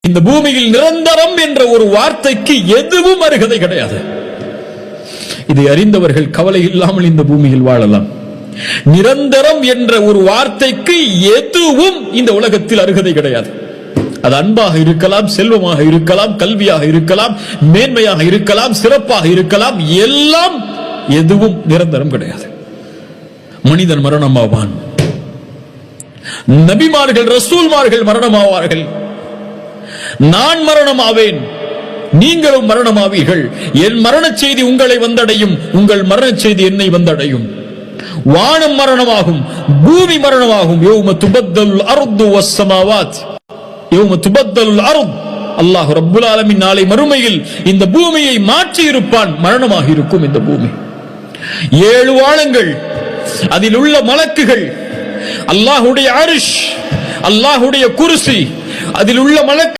இந்த பூமியில் நிரந்தரம் என்ற ஒரு வார்த்தைக்கு எதுவும் அருகதை கிடையாது. இதை அறிந்தவர்கள் கவலை இல்லாமல் இந்த பூமியில் வாழலாம். நிரந்தரம் என்ற ஒரு வார்த்தைக்கு எதுவும் இந்த உலகத்தில் அருகதை கிடையாது. அது அன்பாக இருக்கலாம், செல்வமாக இருக்கலாம், கல்வியாக இருக்கலாம், மேன்மையாக இருக்கலாம், சிறப்பாக இருக்கலாம், எல்லாம் எதுவும் நிரந்தரம் கிடையாது. மனிதன் மரணமாவான், நபிமார்கள் ரசூல்மார்கள் மரணமாவார்கள், நான் மரணமாவேன், நீங்களும் மரணமாவீர்கள். என் மரண செய்தி உங்களை வந்தடையும், உங்கள் மரண செய்தி என்னை வந்தடையும். வானம் மரணமாகும், பூமி மரணமாகும். யௌம துபத்தல் அர்து வஸ்ஸமாவாத், யௌம துபத்தல் அர்து. அல்லாஹ் ரப்புல் ஆலமீன் நாளை மறுமையில் இந்த பூமியை மாற்றி இருப்பான். மரணமாக இருக்கும் இந்த பூமி. 7 வானங்கள், அதில் உள்ள மலக்குகள், அல்லாஹ்வுடைய அர்ஷ், அல்லாஹ்வுடைய குர்சி, அதில் உள்ள மலக்கு